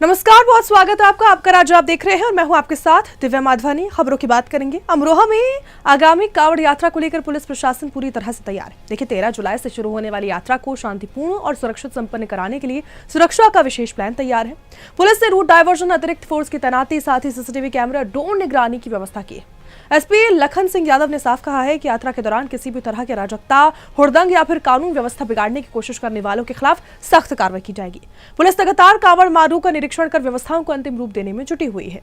नमस्कार, बहुत स्वागत है आपका। आपका राज्य आप देख रहे हैं और मैं हूं आपके साथ दिव्या माधवानी। खबरों की बात करेंगे। अमरोहा में आगामी कांवड़ यात्रा को लेकर पुलिस प्रशासन पूरी तरह से तैयार है। देखिए, 13 जुलाई से शुरू होने वाली यात्रा को शांतिपूर्ण और सुरक्षित संपन्न कराने के लिए सुरक्षा का विशेष प्लान तैयार है। पुलिस ने रूट डायवर्जन, अतिरिक्त फोर्स की तैनाती, साथ ही सीसीटीवी कैमरा, ड्रोन निगरानी की व्यवस्था की है। एसपी लखन सिंह यादव ने साफ कहा है कि यात्रा के दौरान किसी भी तरह की अराजकता, हुड़दंग या फिर कानून व्यवस्था बिगाड़ने की कोशिश करने वालों के खिलाफ सख्त कार्रवाई की जाएगी। पुलिस लगातार कांवड़ मार्गों का निरीक्षण कर व्यवस्थाओं को अंतिम रूप देने में जुटी हुई है।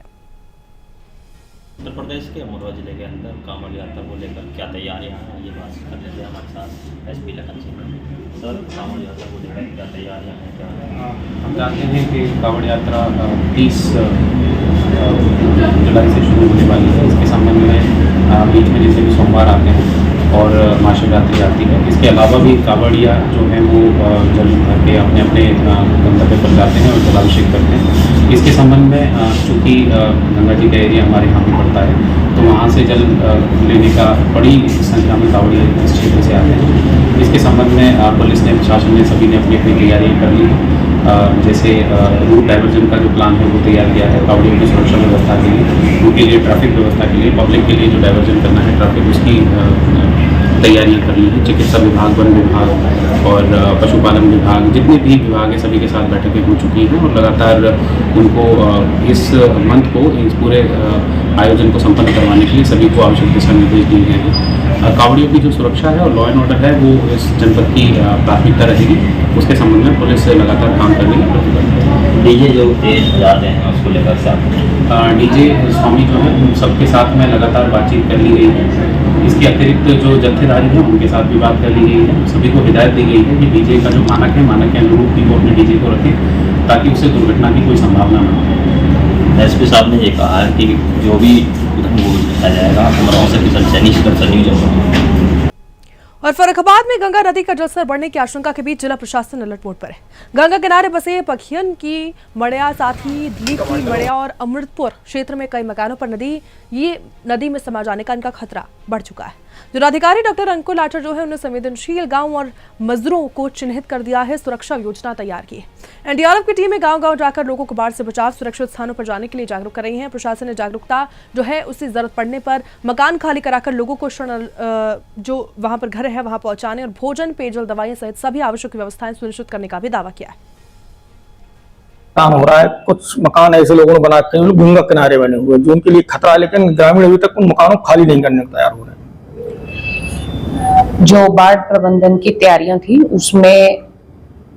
उत्तर प्रदेश के अमरोहा जिले के अंदर कांवड़ यात्रा को लेकर क्या तैयारियां हैं, ये बात कर लेते हैं हमारे साथ एसपी लखन सिंह। सर, कांवड़ यात्रा को लेकर क्या तैयारियां हैं, क्या हम जानते हैं कि कांवड़ यात्रा 30 जुलाई से शुरू होने वाली है। इसके संबंध में बीच में जैसे भी सोमवार आते हैं और महाशिवरात्रि आती है। इसके अलावा भी कांवड़िया जो हैं वो जल भर के अपने अपने गंतव्य पर जाते हैं और जलाभिषेक करते हैं। इसके संबंध में चूँकि गंगा जी का एरिया हमारे यहाँ भी पड़ता है, तो वहाँ से जल लेने का बड़ी संख्या में कांवड़िया इस क्षेत्र से आते हैं। इसके संबंध में पुलिस ने, प्रशासन ने, सभी ने अपनी अपनी तैयारियाँ कर ली हैं। जैसे रूट डायवर्जन का जो प्लान है वो तैयार किया है कांवड़ियों की सुरक्षा व्यवस्था के लिए, उनके लिए ट्रैफिक व्यवस्था के लिए, पब्लिक के लिए जो डायवर्जन करना है ट्रैफिक, उसकी तैयारियां कर ली है। चिकित्सा विभाग, वन विभाग और पशुपालन विभाग, जितने भी विभाग हैं सभी के साथ बैठकें हो चुकी हैं और लगातार उनको इस मंथ को, इस पूरे आयोजन को संपन्न करवाने के लिए सभी को आवश्यक दिशा निर्देश दिए गए हैं। कांवड़ियों की जो सुरक्षा है और लॉ एंड ऑर्डर है वो इस जनपद की प्राथमिकता रहेगी। उसके संबंध में पुलिस लगातार काम करने की प्रतिबद्ध है। डीजे जो तेज जाते हैं उसको लेकर साथ डीजे स्वामी जो है उन सबके साथ में लगातार बातचीत कर ली गई है। इसके अतिरिक्त जो जत्थेदारी हैं उनके साथ भी बात कर ली गई है। सभी को हिदायत दी गई है कि डीजे का जो मानक के अनुरूप ही वो अपने डीजे को रखें ताकि उससे दुर्घटना की कोई संभावना न हो। एसपी साहब ने ये कहा है कि जो भी उधर वो देखा जाएगा अमरोहा से किसान और फर्रुखाबाद में गंगा नदी का जलस्तर बढ़ने की आशंका के बीच जिला प्रशासन अलर्ट मोड पर है। गंगा किनारे बसे पखियन की मड़िया, साथ ही दीप की मड़िया और अमृतपुर क्षेत्र में कई मकानों पर नदी में समा जाने का इनका खतरा बढ़ चुका है। जिलाधिकारी डॉक्टर अंकुल आचर जो है उन्होंने संवेदनशील गांव और मजरों को चिन्हित कर दिया है, सुरक्षा योजना तैयार की है। एनडीआरएफ की टीमें गांव-गांव जाकर लोगों को बाढ़ से बचाव, सुरक्षित स्थानों पर जाने के लिए जागरूक कर रही हैं। प्रशासन ने जागरूकता जो है उससे जरूरत पड़ने पर मकान खाली कराकर लोगों को जो वहां पर घर है वहां पहुंचाने और भोजन, पेयजल, दवाइयां सहित सभी आवश्यक व्यवस्थाएं सुनिश्चित करने का भी दावा किया है। काम हो रहा है। कुछ मकान ऐसे लोगों ने बना के गंगा किनारे बने हुए जो उनके लिए खतरा है, लेकिन ग्रामीण अभी तक उन मकानों को खाली नहीं करने को तैयार हो रहे हैं। जो बाढ़ प्रबंधन की तैयारियां थी उसमें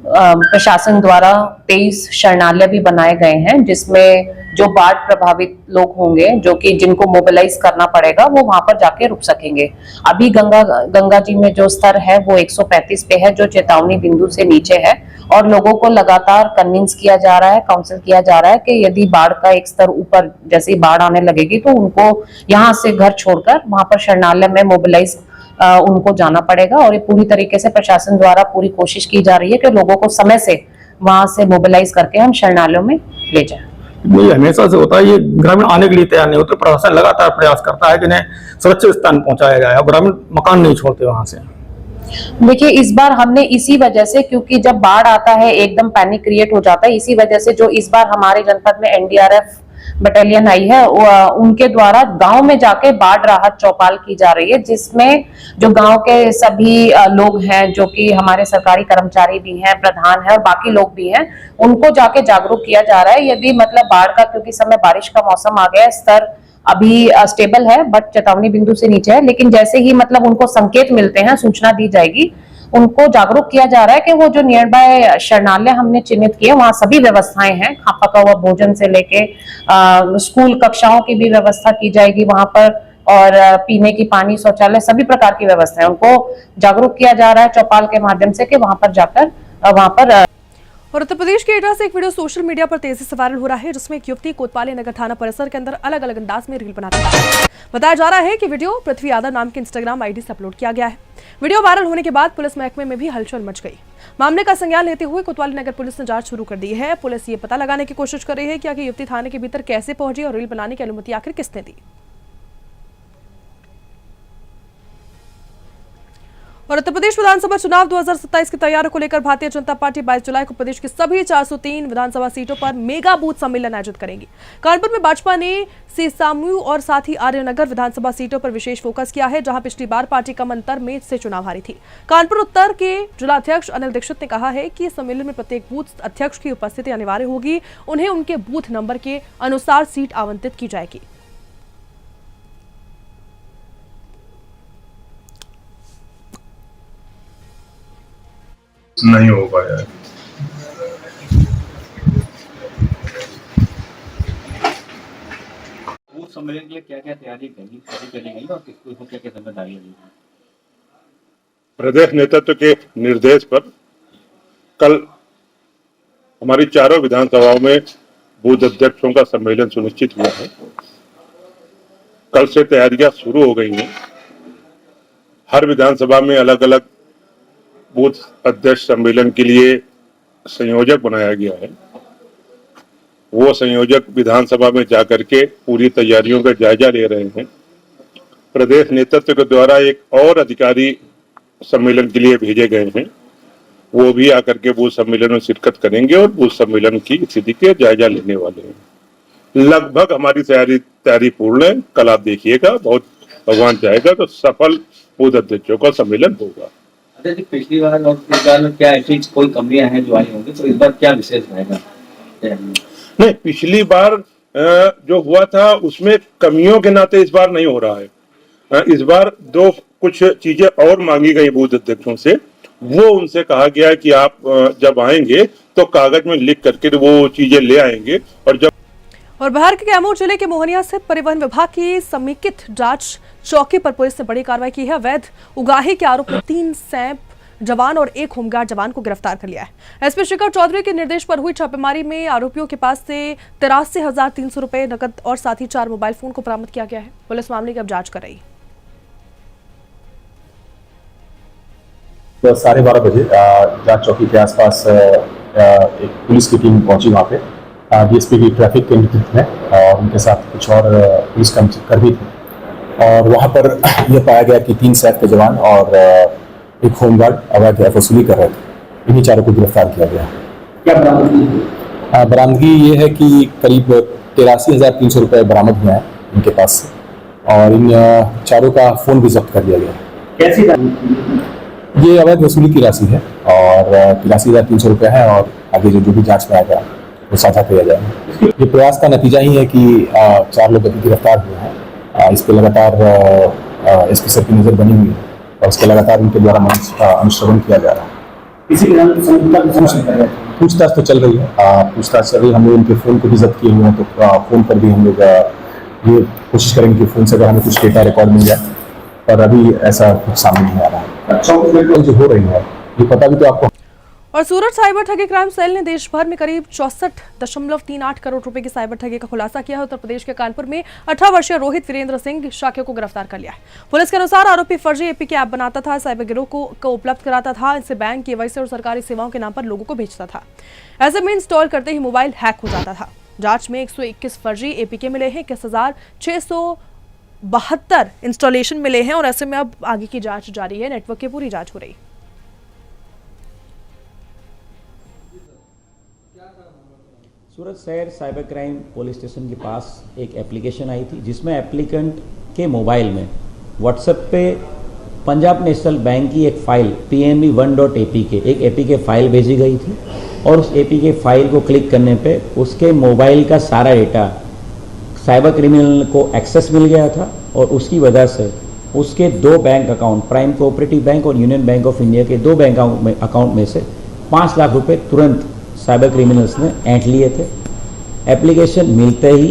प्रशासन द्वारा 23 शरणालय भी बनाए गए हैं, जिसमें जो बाढ़ प्रभावित लोग होंगे जो कि जिनको मोबिलाइज करना पड़ेगा वो वहां पर जाके रुक सकेंगे। अभी गंगा जी में जो स्तर है वो 135 पे है, जो चेतावनी बिंदु से नीचे है और लोगों को लगातार कन्विंस किया जा रहा है, काउंसिल किया जा रहा है कि यदि बाढ़ का एक स्तर ऊपर जैसे ही बाढ़ आने लगेगी तो उनको यहाँ से घर छोड़कर वहां पर शरणालय में मोबिलाइज उनको जाना पड़ेगा। और ये पूरी तरीके से प्रशासन द्वारा पूरी कोशिश की जा रही है कि लोगों को समय से वहां से मोबिलाइज करके हम शरणालयों में ले जाएं। ये हमेशा से होता है, ये ग्रामीण आने के लिए तैयार नहीं होते। प्रशासन लगातार प्रयास करता है कि इन्हें सुरक्षित स्थान पहुंचाया जाए और ग्रामीण मकान नहीं छोड़ते वहां से। देखिए, इस बार हमने इसी वजह से, क्योंकि जब बाढ़ आता है एकदम पैनिक क्रिएट हो जाता है, इसी वजह से जो इस बार हमारे जनपद में एनडीआरएफ बटालियन आई है उनके द्वारा गांव में जाके बाढ़ राहत चौपाल की जा रही है, जिसमें जो गांव के सभी लोग हैं जो कि हमारे सरकारी कर्मचारी भी हैं, प्रधान है और बाकी लोग भी हैं, उनको जाके जागरूक किया जा रहा है। यदि मतलब बाढ़ का, क्योंकि समय बारिश का मौसम आ गया है, स्तर अभी स्टेबल है बट चेतावनी बिंदु से नीचे है, लेकिन जैसे ही मतलब उनको संकेत मिलते हैं, सूचना दी जाएगी, उनको जागरूक किया जा रहा है कि वो जो नियर बाय शरणालय हमने चिन्हित किए वहां सभी व्यवस्थाएं हैं, पका हुआ भोजन से लेके स्कूल कक्षाओं की भी व्यवस्था की जाएगी वहां पर, और पीने की पानी, शौचालय, सभी प्रकार की व्यवस्थाएं। उनको जागरूक किया जा रहा है चौपाल के माध्यम से कि वहां पर जाकर वहां पर। और उत्तर प्रदेश के एटा से एक वीडियो सोशल मीडिया पर तेजी से वायरल हो रहा है, जिसमें एक युवती कोतवाली नगर थाना परिसर के अंदर अलग अलग अंदाज में रील बनाती है। बताया जा रहा है कि वीडियो पृथ्वी यादव नाम के इंस्टाग्राम आईडी से अपलोड किया गया है। वीडियो वायरल होने के बाद पुलिस महकमे में भी हलचल मच गई। मामले का संज्ञान लेते हुए कोतवाली नगर पुलिस ने जांच शुरू कर दी है। पुलिस ये पता लगाने की कोशिश कर रही है कि आखिर युवती थाने के भीतर कैसे पहुंची और रील बनाने की अनुमति आखिर किसने दी। और उत्तर प्रदेश विधानसभा चुनाव 2027 की तैयारियों को लेकर भारतीय जनता पार्टी 22 जुलाई को प्रदेश की सभी 403 विधानसभा सीटों पर मेगा बूथ सम्मेलन आयोजित करेगी। कानपुर में भाजपा ने सीसामू और साथ ही आर्यनगर विधानसभा सीटों पर विशेष फोकस किया है, जहां पिछली बार पार्टी कम अंतर में से चुनाव हारी थी। कानपुर उत्तर के जिलाध्यक्ष अनिल दीक्षित ने कहा है कि सम्मेलन में प्रत्येक बूथ अध्यक्ष की उपस्थिति अनिवार्य होगी। उन्हें उनके बूथ नंबर के अनुसार सीट आवंटित की जाएगी। नहीं हो पाया है। बूथ सम्मेलन के लिए क्या क्या तैयारी करी गई और किसको क्या क्या जिम्मेदारी दी? प्रदेश नेतृत्व के निर्देश पर कल हमारी चारों विधानसभाओं में बूथ अध्यक्षों का सम्मेलन सुनिश्चित हुआ है। कल से तैयारियां शुरू हो गई हैं। हर विधानसभा में अलग अलग बूथ अध्यक्ष सम्मेलन के लिए संयोजक बनाया गया है। वो संयोजक विधानसभा में जाकर के पूरी तैयारियों का जायजा ले रहे हैं। प्रदेश नेतृत्व के द्वारा एक और अधिकारी सम्मेलन के लिए भेजे गए हैं। वो भी आकर के बूथ सम्मेलन में शिरकत करेंगे और बूथ सम्मेलन की स्थिति के जायजा लेने वाले हैं। लगभग हमारी तैयारी पूर्ण है। कल आप देखिएगा, बहुत भगवान चाहेगा तो सफल बूथ अध्यक्षों का सम्मेलन होगा। जी, पिछली बार और इस बार में क्या ऐसी कोई कमियां हैं जो आई होंगी, तो इस बार क्या विशेष रहेगा? नहीं, पिछली बार जो हुआ था उसमें कमियों के नाते इस बार नहीं हो रहा है। इस बार कुछ चीजें और मांगी गई बूथ अध्यक्षों से। वो उनसे कहा गया कि आप जब आएंगे तो कागज में लिख करके वो चीजें ले आएंगे। और बिहार के कैमूर जिले के मोहनिया स्थित परिवहन विभाग की समेकित जांच चौकी पर पुलिस ने बड़ी कार्रवाई की है। अवैध उगाही के आरोप में 3 सैप जवान और 1 होमगार्ड जवान को गिरफ्तार कर लिया है। एसपी शिखर चौधरी के निर्देश पर हुई छापेमारी में आरोपियों के पास से 83,300 रुपए नकद और साथ ही 4 मोबाइल फोन को बरामद किया गया है। पुलिस मामले की अब जांच कर रही है। तो 12:30 बजे जांच चौकी के आसपास एक पुलिस की टीम पहुंची वहाँ पे डीएसपी की ट्रैफिक के नेतृत्व में, और उनके साथ कुछ और पुलिस कर्मी थे। और वहाँ पर यह पाया गया कि 3 सैप के जवान और 1 होमगार्ड अवैध वसूली कर रहे थे। इन्हीं चारों को गिरफ्तार किया गया। क्या बरामदगी? बरामदगी ये है कि करीब 83,300 रुपये बरामद हुए हैं इनके पास से, और इन चारों का फोन भी जब्त कर लिया गया। कैसी ये अवैध वसूली की राशि है और 83,300 रुपये है, और आगे जो भी जांच में आएगा वो साझा किया जाएगा। ये प्रयास का नतीजा ही है कि 4 लोग अभी गिरफ्तार हुए हैं। इस पर लगातार एसपी सर की नजर बनी हुई है और इसके लगातार उनके द्वारा अनुश्रवण किया जा रहा है। पूछताछ तो चल रही है। पूछताछ चल रही है। हम लोग उनके फोन को भी जब्त किए हुए हैं, तो फोन पर भी हम लोग ये कोशिश करेंगे कि फोन से अगर हमें कुछ डेटा रिकॉर्ड मिल जाए, पर अभी ऐसा कुछ सामने नहीं आ रहा है। जो हो रही है ये पता भी तो आपको। और सूरत साइबर ठगी क्राइम सेल ने देश भर में करीब 64.38 करोड़ रुपए की साइबर ठगी का खुलासा किया है। उत्तर प्रदेश के कानपुर में 18 वर्षीय रोहित वीरेंद्र सिंह शाक्य को गिरफ्तार कर लिया है। पुलिस के अनुसार आरोपी फर्जी एपीके ऐप बनाता था, साइबर गिरोह को उपलब्ध कराता था। इनसे बैंक, केवाईसी और सरकारी सेवाओं के नाम पर लोगों को भेजता था। ऐसे में इंस्टॉल करते ही मोबाइल हैक हो जाता था। जांच में 121 फर्जी एपीके मिले हैं, 21,672 इंस्टॉलेशन मिले हैं और ऐसे में अब आगे की जांच जारी है। नेटवर्क की पूरी जांच हो रही है। सूरत शहर साइबर क्राइम पुलिस स्टेशन के पास एक एप्लीकेशन आई थी, जिसमें एप्लीकेंट के मोबाइल में व्हाट्सएप पे पंजाब नेशनल बैंक की एक फाइल pnb1.apk एक एपीके फाइल भेजी गई थी, और उस एपीके फाइल को क्लिक करने पे उसके मोबाइल का सारा डेटा साइबर क्रिमिनल को एक्सेस मिल गया था, और उसकी वजह से उसके 2 bank account, prime cooperative bank और यूनियन बैंक ऑफ इंडिया के 2 बैंक अकाउंट में से 5 लाख रुपए तुरंत साइबर क्रिमिनल्स ने ऐंठ लिए थे। एप्लीकेशन मिलते ही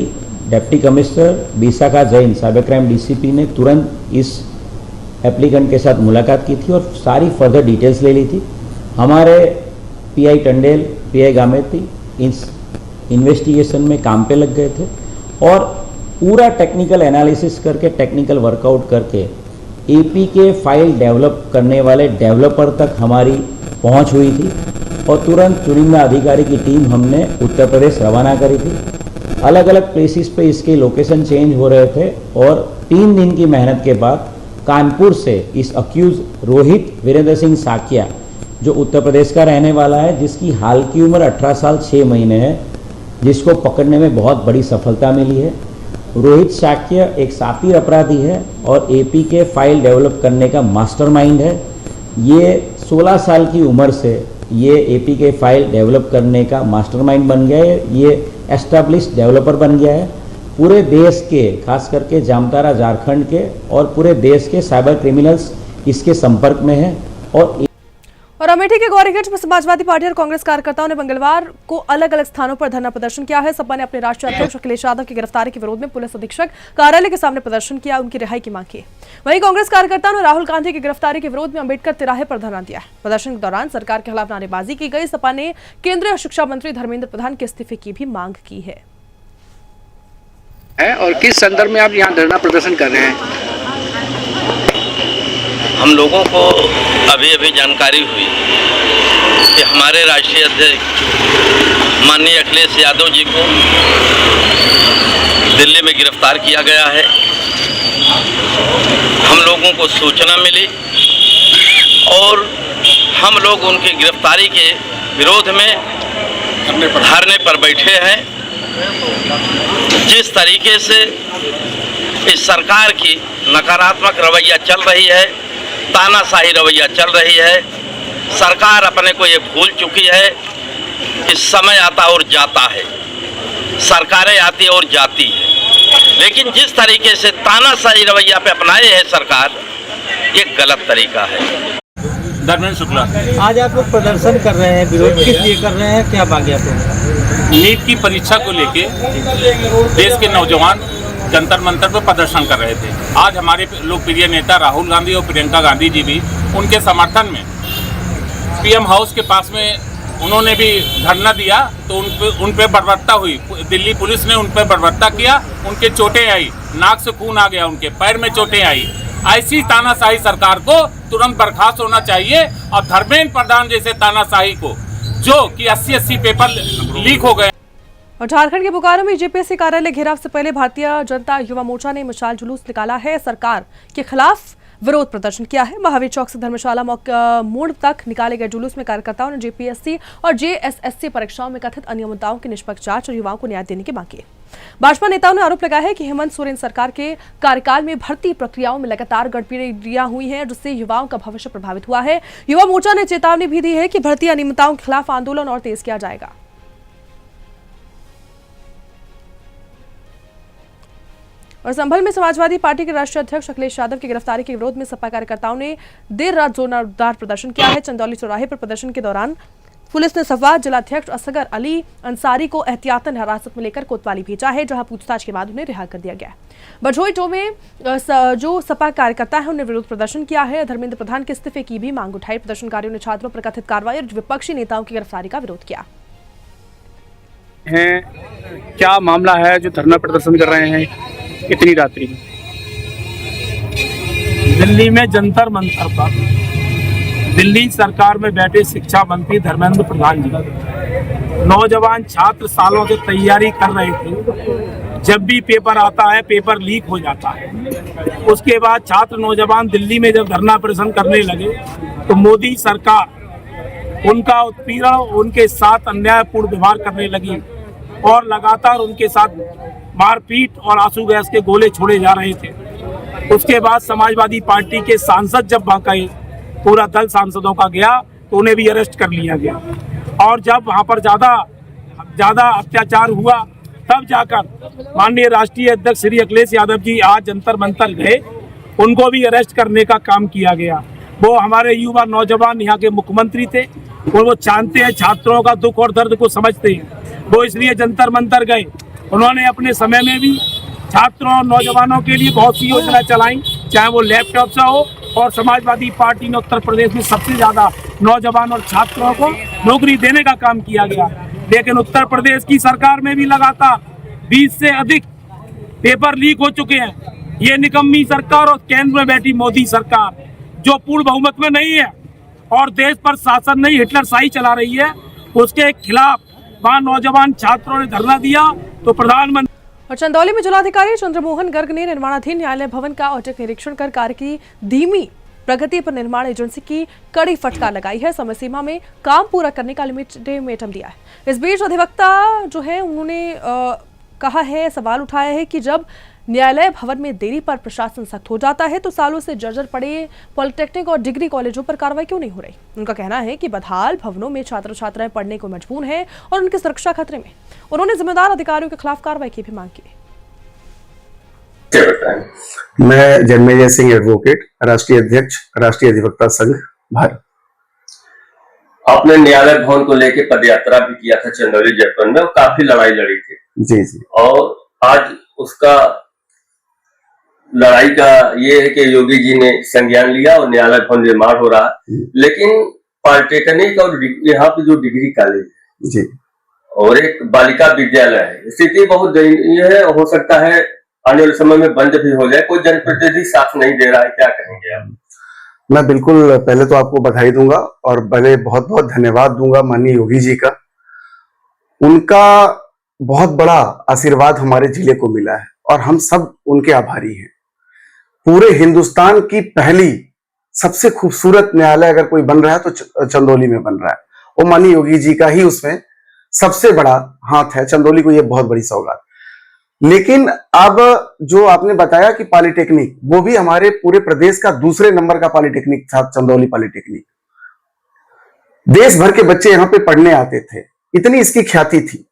deputy commissioner Vishakha Jain cyber crime DCP ने तुरंत इस एप्लीकेंट के साथ मुलाकात की थी और सारी फर्दर डिटेल्स ले ली थी। हमारे पीआई टंडेल, पीआई गामेती इस इन्वेस्टिगेशन में काम पे लग गए थे और पूरा टेक्निकल एनालिसिस करके, टेक्निकल वर्कआउट करके एपीके फाइल डेवलप करने वाले डेवलपर तक हमारी पहुंच हुई थी, और तुरंत चुनिंदा अधिकारी की टीम हमने उत्तर प्रदेश रवाना करी थी। अलग अलग प्लेसेस पे इसके लोकेशन चेंज हो रहे थे, और 3 दिन की मेहनत के बाद कानपुर से इस अक्यूज रोहित वीरेंद्र सिंह साकिया, जो उत्तर प्रदेश का रहने वाला है, जिसकी हाल की उम्र 18 साल 6 महीने है, जिसको पकड़ने में बहुत बड़ी सफलता मिली है। रोहित साकिया एक शातिर अपराधी है और एपी के फाइल डेवलप करने का मास्टरमाइंड है। ये 16 साल की उम्र से ये एपी के फाइल डेवलप करने का मास्टरमाइंड बन गया है। ये एस्टेब्लिश्ड डेवलपर बन गया है। पूरे देश के, खास करके जामताड़ा झारखंड के और पूरे देश के साइबर क्रिमिनल्स इसके संपर्क में हैं। और अमेठी के गौरीगंज में समाजवादी पार्टी और कांग्रेस कार्यकर्ताओं ने मंगलवार को अलग अलग स्थानों पर धरना प्रदर्शन किया है। सपा ने अपने राष्ट्रीय अध्यक्ष अखिलेश यादव की गिरफ्तारी के विरोध में पुलिस अधीक्षक कार्यालय के सामने प्रदर्शन किया, उनकी रिहाई की मांग की। वहीं कांग्रेस कार्यकर्ताओं ने राहुल गांधी की गिरफ्तारी के विरोध में अम्बेडकर तिराहे पर धरना दिया है। प्रदर्शन के दौरान सरकार के खिलाफ नारेबाजी की गई। सपा ने केंद्रीय शिक्षा मंत्री धर्मेंद्र प्रधान के इस्तीफे की भी मांग की है। और किस संदर्भ में आप यहाँ धरना प्रदर्शन कर रहे हैं? हम लोगों को अभी अभी जानकारी हुई कि हमारे राष्ट्रीय अध्यक्ष माननीय अखिलेश यादव जी को दिल्ली में गिरफ्तार किया गया है। हम लोगों को सूचना मिली और हम लोग उनकी गिरफ्तारी के विरोध में धरने पर बैठे हैं। जिस तरीके से इस सरकार की नकारात्मक रवैया चल रही है, तानाशाही रवैया चल रही है, सरकार अपने को ये भूल चुकी है कि समय आता और जाता है, सरकारें आती और जाती है, लेकिन जिस तरीके से तानाशाही रवैया पे अपनाए है सरकार, ये गलत तरीका है। धर्मेंद्र शुक्ला, आज आप लोग प्रदर्शन कर रहे हैं, विरोध किस लिए कर रहे हैं, क्या मांगे आप लोग? नीट की परीक्षा को लेके देश के नौजवान जंतर मंतर पर प्रदर्शन कर रहे थे। आज हमारे लोकप्रिय नेता राहुल गांधी और प्रियंका गांधी जी भी उनके समर्थन में पीएम हाउस के पास में उन्होंने भी धरना दिया, तो उन पे बर्बरता हुई। दिल्ली पुलिस ने उन पर बर्बरता किया, उनके चोटें आई, नाक से खून आ गया, उनके पैर में चोटें आई। ऐसी तानाशाही सरकार को तुरंत बर्खास्त होना चाहिए और धर्मेंद्र प्रधान जैसे तानाशाही को, जो कि 80 पेपर लीक हो गए। और झारखंड के बोकारो में जेपीएससी कार्यालय घेराव से पहले भारतीय जनता युवा मोर्चा ने मशाल जुलूस निकाला है। सरकार के खिलाफ विरोध प्रदर्शन किया है। महावीर चौक से धर्मशाला मोड़ तक निकाले गए जुलूस में कार्यकर्ताओं ने जेपीएससी और जेएसएससी परीक्षाओं में कथित अनियमितताओं की निष्पक्ष जांच और युवाओं को न्याय देने की मांग की। भाजपा नेताओं ने आरोप लगाया है कि हेमंत सोरेन सरकार के कार्यकाल में भर्ती प्रक्रियाओं में लगातार गड़बड़ियां हुई हैं, जिससे युवाओं का भविष्य प्रभावित हुआ है। युवा मोर्चा ने चेतावनी भी दी है कि भर्ती अनियमितताओं के खिलाफ आंदोलन और तेज किया जाएगा। और संभल में समाजवादी पार्टी के राष्ट्रीय अध्यक्ष अखिलेश यादव की गिरफ्तारी के विरोध में सपा कार्यकर्ताओं ने देर रात जोरदार प्रदर्शन किया है। चंदौली चौराहे पर प्रदर्शन के दौरान पुलिस ने सपा जिलाध्यक्ष असगर अली अंसारी को एहतियातन हिरासत में लेकर कोतवाली भेजा है, जहां पूछताछ के बाद उन्हें रिहा कर दिया गया। बझोई टो में जो सपा कार्यकर्ता है, उन्होंने विरोध प्रदर्शन किया है। धर्मेंद्र प्रधान के इस्तीफे की भी मांग उठाई। प्रदर्शनकारियों ने छात्रों पर कथित कार्रवाई और विपक्षी नेताओं की गिरफ्तारी का विरोध किया। क्या मामला है जो धरना प्रदर्शन कर रहे हैं इतनी रात्रि में? दिल्ली में जंतर मंतर पर दिल्ली सरकार में बैठे शिक्षा मंत्री धर्मेंद्र प्रधान जी नौजवान छात्र सालों से तैयारी कर रहे थे। जब भी पेपर आता है, पेपर लीक हो जाता है। उसके बाद छात्र नौजवान दिल्ली में जब धरना प्रदर्शन करने लगे तो मोदी सरकार उनका उत्पीड़न, उनके साथ अन्यायपूर्ण व्यवहार करने लगी और लगातार उनके साथ मारपीट और आंसू गैस के गोले छोड़े जा रहे थे। उसके बाद समाजवादी पार्टी के सांसद जब वहां गए, पूरा दल सांसदों का गया, तो उन्हें भी अरेस्ट कर लिया गया। और जब वहां पर ज्यादा अत्याचार हुआ, तब जाकर माननीय राष्ट्रीय अध्यक्ष श्री अखिलेश यादव जी आज जंतर मंतर गए, उनको भी अरेस्ट करने का काम किया गया। वो हमारे युवा नौजवान यहाँ के मुख्यमंत्री थे और वो जानते हैं, छात्रों का दुख और दर्द को समझते हैं। वो इसलिए जंतर मंतर गए। उन्होंने अपने समय में भी छात्रों और नौजवानों के लिए बहुत सी योजना चलाई, चाहे वो लैपटॉप से हो, और समाजवादी पार्टी ने उत्तर प्रदेश में सबसे ज्यादा नौजवान और छात्रों को नौकरी देने का काम किया गया। लेकिन उत्तर प्रदेश की सरकार में भी लगातार 20 से अधिक पेपर लीक हो चुके हैं। ये निकम्मी सरकार और केंद्र में बैठी मोदी सरकार, जो पूर्ण बहुमत में नहीं है और देश पर शासन नहीं हिटलरशाही चला रही है, उसके खिलाफ वहाँ नौजवान छात्रों ने धरना दिया तो प्रधानमंत्री। और चंदौली में जिलाधिकारी चंद्रमोहन गर्ग ने निर्माणाधीन न्यायालय भवन का औचक निरीक्षण कर कार्य की धीमी प्रगति पर निर्माण एजेंसी की कड़ी फटकार लगाई है। समय सीमा में काम पूरा करने का अल्टीमेटम दिया है। इस बीच अधिवक्ता जो है उन्होंने कहा है, सवाल उठाया है कि जब न्यायालय भवन में देरी पर प्रशासन सख्त हो जाता है तो सालों से जर्जर पड़े पॉलिटेक्निक और डिग्री कॉलेजों पर कार्रवाई क्यों नहीं हो रही। उनका कहना है कि बदहाल भवनों में छात्र छात्राएं पढ़ने को मजबूर हैं और उनकी सुरक्षा खतरे में। उन्होंने जिम्मेदार अधिकारियों के खिलाफ कार्रवाई की भी मांग की। मैं जन्मेजय सिंह एडवोकेट, राष्ट्रीय अध्यक्ष राष्ट्रीय अधिवक्ता संघ भारत। आपने न्यायालय भवन को लेकर पदयात्रा भी किया था चंदौली जयपुर में और काफी लड़ाई लड़ी थी। जी जी। और आज उसका लड़ाई का ये है कि योगी जी ने संज्ञान लिया और न्यायालय भवन निर्माण हो रहा है। लेकिन पॉलिटेक्निक और यहाँ पे जो डिग्री कॉलेज जी और एक बालिका विद्यालय है, स्थिति बहुत दयनीय है। हो सकता है आने वाले समय में बंद भी हो जाए। कोई जनप्रतिनिधि साथ नहीं दे रहा है, क्या कहेंगे आप? मैं बिल्कुल पहले तो आपको बधाई दूंगा और पहले बहुत बहुत धन्यवाद दूंगा माननीय योगी जी का। उनका बहुत बड़ा आशीर्वाद हमारे जिले को मिला है और हम सब उनके आभारी हैं। पूरे हिंदुस्तान की पहली सबसे खूबसूरत न्यायालय अगर कोई बन रहा है तो चंदौली में बन रहा है। वो माननीय योगी जी का ही उसमें सबसे बड़ा हाथ है। चंदौली को ये बहुत बड़ी सौगात। लेकिन अब जो आपने बताया कि पॉलिटेक्निक, वो भी हमारे पूरे प्रदेश का दूसरे नंबर का पॉलिटेक्निक था चंदौली पॉलिटेक्निक। देश भर के बच्चे यहां पे पढ़ने आते थे, इतनी इसकी ख्याति थी।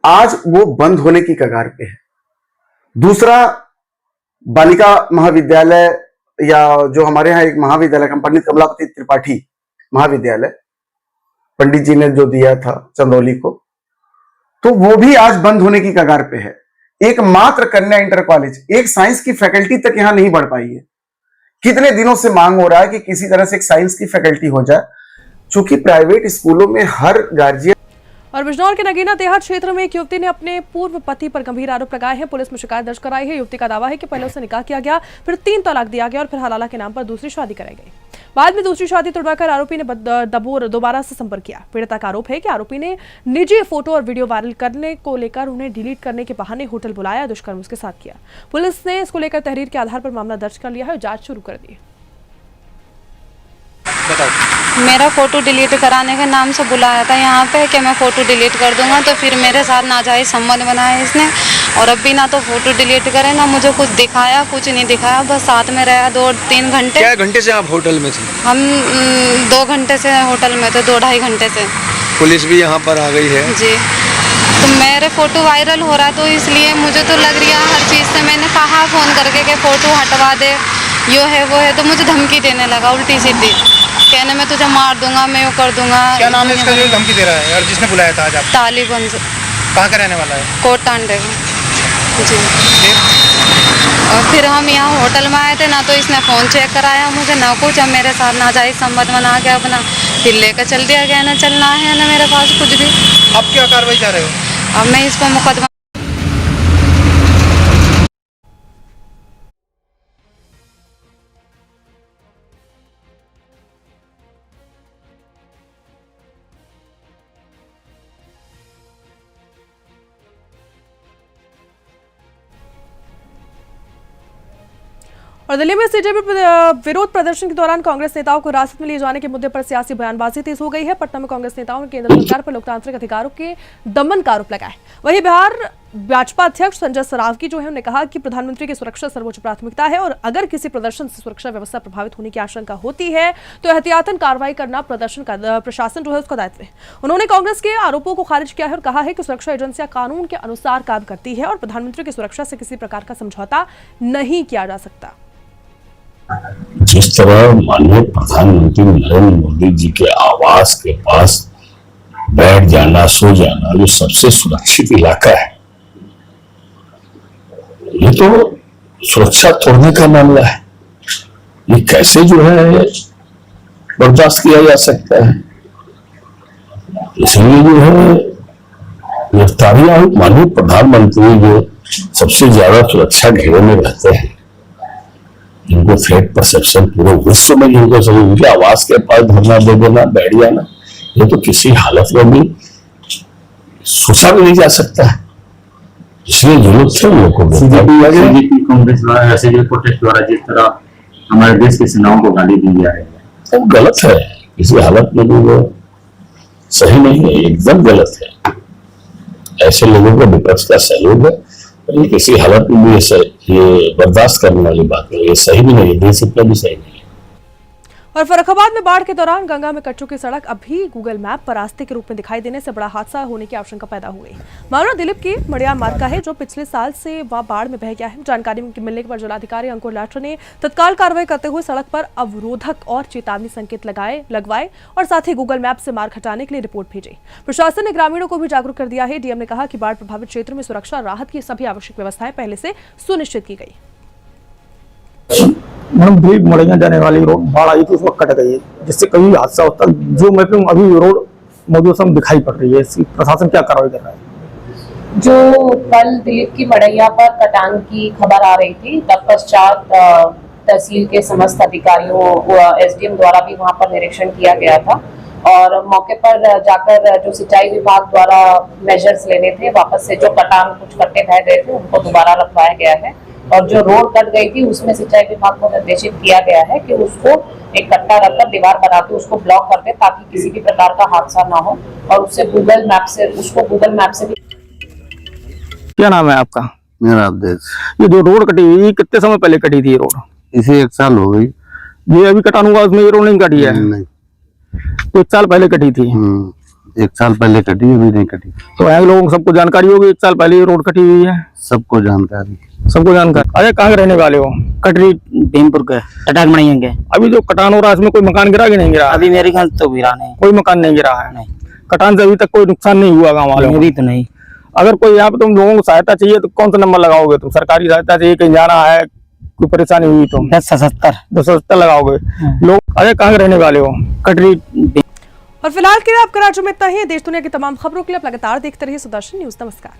आज वो बंद होने की कगार पे है। दूसरा बालिका महाविद्यालय या जो हमारे यहाँ एक महाविद्यालय पंडित कमलापति त्रिपाठी महाविद्यालय पंडित जी ने जो दिया था चंदौली को, तो वो भी आज बंद होने की कगार पे है। एकमात्र कन्या इंटर कॉलेज, एक साइंस की फैकल्टी तक यहां नहीं बढ़ पाई है। कितने दिनों से मांग हो रहा है कि किसी तरह से एक साइंस की फैकल्टी हो जाए, चूंकि प्राइवेट स्कूलों में हर गार्जियन। और बिजनौर के नगीना देहात क्षेत्र में एक युवती ने अपने पूर्व पति पर गंभीर आरोप लगाए हैं। पुलिस में शिकायत दर्ज कराई है। युवती का दावा है कि पहले उसे निकाह किया गया, फिर 3 तलाक दिया गया और फिर हलाला के नाम पर दूसरी शादी कराई गई। बाद में दूसरी शादी तुड़वाकर आरोपी ने दोबारा से संपर्क किया। पीड़िता का आरोप है कि आरोपी ने निजी फोटो और वीडियो वायरल करने को लेकर उन्हें डिलीट करने के बहाने होटल बुलाया, दुष्कर्म उसके साथ किया। पुलिस ने इसको लेकर तहरीर के आधार पर मामला दर्ज कर लिया है और जांच शुरू कर दी है। मेरा फोटो डिलीट कराने के नाम से बुलाया था यहाँ पे कि मैं फ़ोटो डिलीट कर दूंगा, तो फिर मेरे साथ नाजायज़ संबंध बनाया इसने। और अब भी ना तो फ़ोटो डिलीट करे ना मुझे कुछ दिखाया, कुछ नहीं दिखाया। बस साथ में रहा 2-3 घंटे। क्या घंटे से आप होटल में थे? हम 2 घंटे से होटल में थे, 2-2.5 घंटे से। पुलिस भी यहाँ पर आ गई है जी। तो मेरे फ़ोटो वायरल हो रहा है, तो इसलिए मुझे तो लग रहा है हर चीज़ से। मैंने कहा फ़ोन करके कि फ़ोटो हटवा दे, यो है वो है, तो मुझे धमकी देने लगा उल्टी सीधी, कहने में तुझे मार दूंगा, मैं वो कर दूंगा। क्या नाम है इसका जो धमकी दे रहा है और जिसने बुलाया था आज आप? तालिबगंज। कहाँ का रहने वाला है? कोट टांडे जी। और फिर हम यहाँ होटल में आए थे ना, तो इसने फ़ोन चेक कराया मुझे ना कुछ। अब मेरे साथ नाजायज़ संबंध बना के अपना फिर लेकर चल दिया गया। ना चलना है ना मेरे पास कुछ भी। अब क्या कार्रवाई चाह रहे हो? अब मैं इस पर मुकदमा। और दिल्ली में सीजेपी विरोध प्रदर्शन के दौरान कांग्रेस नेताओं को हिरासत में लिए जाने के मुद्दे पर सियासी बयानबाजी तेज हो गई है। पटना में कांग्रेस नेताओं ने केंद्र सरकार पर लोकतांत्रिक अधिकारों के दमन का आरोप लगाया। वहीं बिहार भाजपा अध्यक्ष संजय सरावगी जो है उन्होंने कहा कि प्रधानमंत्री की सुरक्षा सर्वोच्च प्राथमिकता है और अगर किसी प्रदर्शन से सुरक्षा व्यवस्था प्रभावित होने की आशंका होती है तो एहतियातन कार्रवाई करना प्रशासन जो है उसका दायित्व है। उन्होंने कांग्रेस के आरोपों को खारिज किया है और कहा है कि सुरक्षा एजेंसियां कानून के अनुसार काम करती है और प्रधानमंत्री की सुरक्षा से किसी प्रकार का समझौता नहीं किया जा सकता। जिस तरह माननीय प्रधानमंत्री नरेंद्र मोदी जी के आवास के पास बैठ जाना, सो जाना, जो सबसे सुरक्षित इलाका है, ये तो सुरक्षा तोड़ने का मामला है। ये कैसे जो है बर्दाश्त किया जा सकता है? इसलिए जो है गिरफ्तारियां, माननीय प्रधानमंत्री जो सबसे ज्यादा सुरक्षा घेरे में रहते हैं, इनको थ्रेट परसेप्शन पूरे विश्व में जिनको सभी उनके आवास के पास धरना दे देना, बैठ जाना, ये तो किसी हालत में भी सोचा भी नहीं जा सकता है। इसलिए जरूरत है लोगों को। बीजेपी कांग्रेस द्वारा ऐसे जो प्रोटेस्ट द्वारा जिस तरह हमारे देश के सेनाओं को गाली दी जा रही है, वो गलत है, किसी हालत में भी वो सही नहीं है, एकदम गलत है। ऐसे लोगों को विपक्ष का सहयोग है, ये किसी हालत में भी ये बर्दाश्त करने वाली बात नहीं, ये सही भी नहीं है, देश इतना भी सही नहीं है। और फर्रुखाबाद में बाढ़ के दौरान गंगा में कच्चों की सड़क अब भी गूगल मैप पर रास्ते के रूप में दिखाई देने से बड़ा हादसा होने की आशंका पैदा हो गई। मामला दिलीप की मड़िया मार्ग का है, जो पिछले साल से वह बाढ़ में बह गया है। जानकारी मिलने पर जिलाधिकारी अंकुर लाठर ने तत्काल कार्रवाई करते हुए सड़क पर अवरोधक और चेतावनी संकेत लगवाए और साथ ही गूगल मैप से मार्ग हटाने के लिए रिपोर्ट भेजी। प्रशासन ने ग्रामीणों को भी जागरूक कर दिया है। डीएम ने कहा कि बाढ़ प्रभावित क्षेत्र में सुरक्षा और राहत की सभी आवश्यक व्यवस्थाएं पहले से सुनिश्चित की गई। मैडम दिलीप मड़िया जाने वाली रोड बाढ़ आई थी, उस वक्त कट गई है, जिससे कभी हादसा होता है। जो मैपिंग अभी रोड मौजूद समय दिखाई पड़ रही है, इसकी प्रशासन क्या कार्रवाई कर रहा है? जो कल दिलीप की मड़ैया पर कटान की खबर आ रही थी, तत्पश्चात तहसील के समस्त अधिकारियों एसडीएम द्वारा भी वहां पर निरीक्षण किया गया था और मौके पर जाकर जो सिंचाई विभाग द्वारा मेजर्स लेने थे, वापस से जो कटान कुछ कट्टे बह गए थे उनको दोबारा रखवाया गया है और जो रोड कट गई थी उसमें सिंचाई विभाग को निर्देशित किया गया है कि उसको एक कट्टा रखकर दीवार बना के उसको ब्लॉक कर दे, ताकि किसी भी प्रकार का हादसा ना हो और उससे गूगल मैप से भी। क्या नाम है आपका? मेरा अवधेश। ये जो रोड कटी हुई कितने समय पहले कटी थी ये रोड? इसे 1 साल हो गई। ये अभी कटान हुआ उसमें ये रोड नहीं कटी है? नहीं, तो 1 साल पहले कटी थी। 1 साल पहले कटी, अभी नहीं कटी। तो यहाँ लोगों को सबको जानकारी होगी 1 साल पहले ये रोड कटी हुई है? सबको जानकारी। अरे कहाँ के रहने वाले हो? कटरी भीमपुर के टटाक मणिया के। अभी जो कटान हो रहा है इसमें कोई मकान गिरा कि नहीं गिरा? अभी मेरे ख्याल तो गिरा नहीं, कोई मकान नहीं गिरा है। नहीं। कटान से अभी तक कोई नुकसान नहीं हुआ गाँव वालों को? अभी तो नहीं। अगर कोई यहाँ पे तुम लोगों को सहायता चाहिए तो कौन सा नंबर लगाओगे तुम? सरकारी सहायता चाहिए, कहीं जाना है, कोई परेशानी हुई तो 1077 लगाओगे। लोग अरे कहाँ के रहने वाले हो? कटरी। और फिलहाल के लिए आपका राज्य में इतना ही। देश दुनिया की तमाम खबरों के लिए आप लगातार देखते रहिए सुदर्शन न्यूज। नमस्कार।